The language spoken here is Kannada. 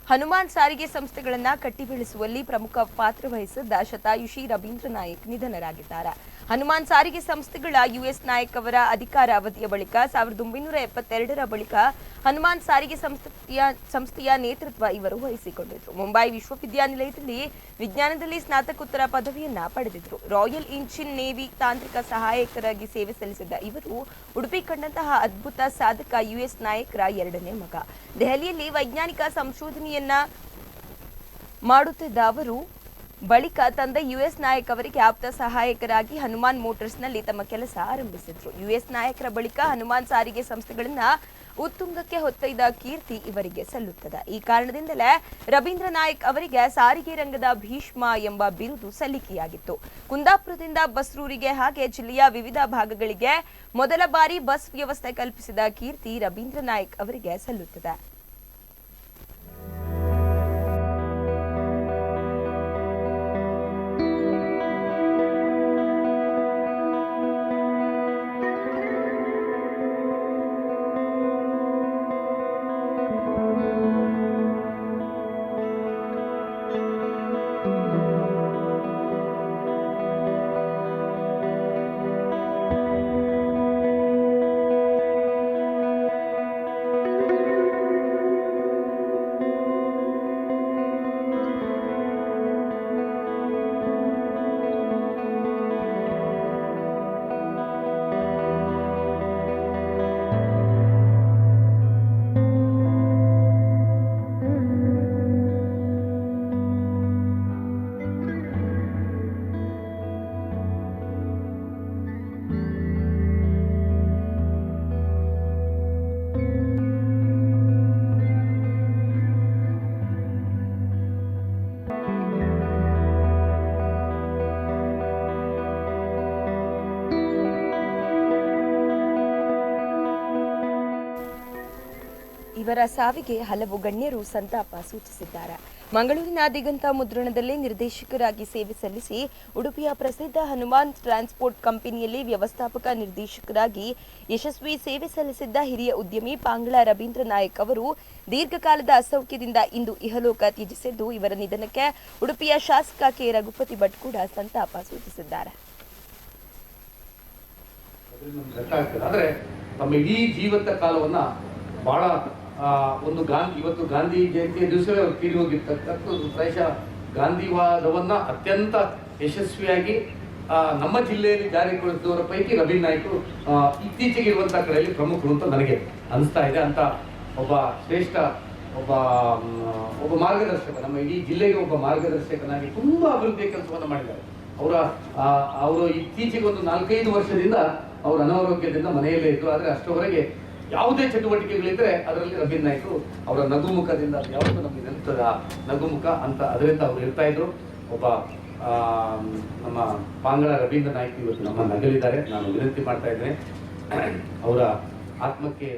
ಹನುಮಾನ್ ಸಾರಿಗೆ ಸಂಸ್ಥೆಗಳನ್ನು ಕಟ್ಟಿಬೆಳೆಸುವಲ್ಲಿ ಪ್ರಮುಖ ಪಾತ್ರ ವಹಿಸಿದ್ದ ಶತಾಯುಷಿ ರವೀಂದ್ರ ನಾಯಕ್ ನಿಧನರಾಗಿದ್ದಾರೆ. ಹನುಮಾನ್ ಸಾರಿಗೆ ಸಂಸ್ಥೆಗಳ ಯುಎಸ್ ನಾಯಕ್ ಅವರ ಅಧಿಕಾರ ಅವಧಿಯ ಬಳಿಕ 1972ರ ಬಳಿಕ ಹನುಮಾನ್ ಸಾರಿಗೆ ಸಂಸ್ಥೆಯ ನೇತೃತ್ವ ಇವರು ವಹಿಸಿಕೊಂಡಿದ್ರು. ಮುಂಬೈ ವಿಶ್ವವಿದ್ಯಾನಿಲಯದಲ್ಲಿ ವಿಜ್ಞಾನದಲ್ಲಿ ಸ್ನಾತಕೋತ್ತರ ಪದವಿಯನ್ನ ಪಡೆದಿದ್ರು. ರಾಯಲ್ ಇಂಜಿನ್ ನೇವಿ ತಾಂತ್ರಿಕ ಸಹಾಯಕರಾಗಿ ಸೇವೆ ಸಲ್ಲಿಸಿದ್ದ ಇವರು ಉಡುಪಿ ಕಂಡಂತಹ ಅದ್ಭುತ ಸಾಧಕ ಯುಎಸ್ ನಾಯಕರ ಎರಡನೇ ಮಗ. ದೆಹಲಿಯಲ್ಲಿ ವೈಜ್ಞಾನಿಕ ಸಂಶೋಧನೆಯನ್ನ ಮಾಡುತ್ತಿದ್ದ ಅವರು ಬಳಿಕ ತಂದೆ ಯುಎಸ್ ನಾಯಕ್ ಅವರಿಗೆ ಆಪ್ತ ಸಹಾಯಕರಾಗಿ ಹನುಮಾನ್ ಮೋಟರ್ಸ್ನಲ್ಲಿ ತಮ್ಮ ಕೆಲಸ ಆರಂಭಿಸಿದ್ರು. ಯುಎಸ್ ನಾಯಕರ ಬಳಿಕ ಹನುಮಾನ್ ಸಾರಿಗೆ ಸಂಸ್ಥೆಗಳನ್ನ ಉತ್ತುಂಗಕ್ಕೆ ಹೊತ್ತೊಯ್ದ ಕೀರ್ತಿ ಇವರಿಗೆ ಸಲ್ಲುತ್ತದೆ. ಈ ಕಾರಣದಿಂದಲೇ ರವೀಂದ್ರ ನಾಯಕ್ ಅವರಿಗೆ ಸಾರಿಗೆ ರಂಗದ ಭೀಷ್ಮ ಎಂಬ ಬಿರುದು ಸಲ್ಲಿಕೆಯಾಗಿತ್ತು. ಕುಂದಾಪುರದಿಂದ ಬಸ್ರೂರಿಗೆ ಹಾಗೆ ಜಿಲ್ಲೆಯ ವಿವಿಧ ಭಾಗಗಳಿಗೆ ಮೊದಲ ಬಾರಿ ಬಸ್ ವ್ಯವಸ್ಥೆ ಕಲ್ಪಿಸಿದ ಕೀರ್ತಿ ರವೀಂದ್ರ ನಾಯಕ್ ಅವರಿಗೆ ಸಲ್ಲುತ್ತದೆ. ಇವರ ಸಾವಿಗೆ ಹಲವು ಗಣ್ಯರು ಸಂತಾಪ ಸೂಚಿಸಿದ್ದಾರೆ. ಮಂಗಳೂರಿನ ದಿಗಂತ ಮುದ್ರಣದಲ್ಲಿ ನಿರ್ದೇಶಕರಾಗಿ ಸೇವೆ ಸಲ್ಲಿಸಿ ಉಡುಪಿಯ ಪ್ರಸಿದ್ಧ ಹನುಮಾನ್ ಟ್ರಾನ್ಸ್ಪೋರ್ಟ್ ಕಂಪನಿಯಲ್ಲಿ ವ್ಯವಸ್ಥಾಪಕ ನಿರ್ದೇಶಕರಾಗಿ ಯಶಸ್ವಿ ಸೇವೆ ಸಲ್ಲಿಸಿದ್ದ ಹಿರಿಯ ಉದ್ಯಮಿ ಪಾಂಗಳ ರವೀಂದ್ರ ನಾಯಕ್ ಅವರು ದೀರ್ಘಕಾಲದ ಅಸೌಖ್ಯದಿಂದ ಇಂದು ಇಹಲೋಕ ತ್ಯಜಿಸಿದ್ದು, ಇವರ ನಿಧನಕ್ಕೆ ಉಡುಪಿಯ ಶಾಸಕ ಕೆ ರಘುಪತಿ ಭಟ್ ಕೂಡ ಸಂತಾಪ ಸೂಚಿಸಿದ್ದಾರೆ. ಬಹಳ ಒಂದು ಇವತ್ತು ಗಾಂಧಿ ಜಯಂತಿಯ ದಿವಸವೇ ಅವರು ತೀರಿ ಹೋಗಿರ್ತಕ್ಕಂಥದ್ದು. ಪ್ರಾಯಶಃ ಗಾಂಧಿವಾದವನ್ನ ಅತ್ಯಂತ ಯಶಸ್ವಿಯಾಗಿ ನಮ್ಮ ಜಿಲ್ಲೆಯಲ್ಲಿ ಜಾರಿಗೊಳಿಸಿದವರ ಪೈಕಿ ರವೀಂದ್ರ ನಾಯ್ಕರು ಇತ್ತೀಚೆಗೆ ಇರುವಂತಹ ಕಡೆಯಲ್ಲಿ ಪ್ರಮುಖರು ಅಂತ ನನಗೆ ಅನಿಸ್ತಾ ಇದೆ. ಅಂತ ಒಬ್ಬ ಶ್ರೇಷ್ಠ ಒಬ್ಬ ಮಾರ್ಗದರ್ಶಕ, ನಮ್ಮ ಇಡೀ ಜಿಲ್ಲೆಗೆ ಒಬ್ಬ ಮಾರ್ಗದರ್ಶಕನಾಗಿ ತುಂಬಾ ಅಭಿವೃದ್ಧಿಯ ಕೆಲಸವನ್ನು ಮಾಡಿದ್ದಾರೆ. ಅವರು ಇತ್ತೀಚೆಗೆ ಒಂದು 4-5 ವರ್ಷದಿಂದ ಅವರು ಅನಾರೋಗ್ಯದಿಂದ ಮನೆಯಲ್ಲೇ ಇದ್ದು, ಆದರೆ ಅಷ್ಟರವರೆಗೆ ಯಾವುದೇ ಚಟುವಟಿಕೆಗಳಿದ್ರೆ ಅದರಲ್ಲಿ ರವೀಂದ್ರ ನಾಯ್ಕರು ಅವರ ನಗುಮುಖದಿಂದ ಯಾವತ್ತೂ ನಮಗೆ ನೆನಪದ ನಗುಮುಖ ಅಂತ ಅದರಿಂದ ಅವರು ಇರ್ತಾ ಇದ್ರು. ಒಬ್ಬ ನಮ್ಮ ಪಾಂಗಳ ರವೀಂದ್ರ ನಾಯ್ಕ ಇವತ್ತು ನಮ್ಮ ನಗಲಿದ್ದಾರೆ. ನಾನು ವಿನಂತಿ ಮಾಡ್ತಾ ಇದ್ದೇನೆ ಅವರ ಆತ್ಮಕ್ಕೆ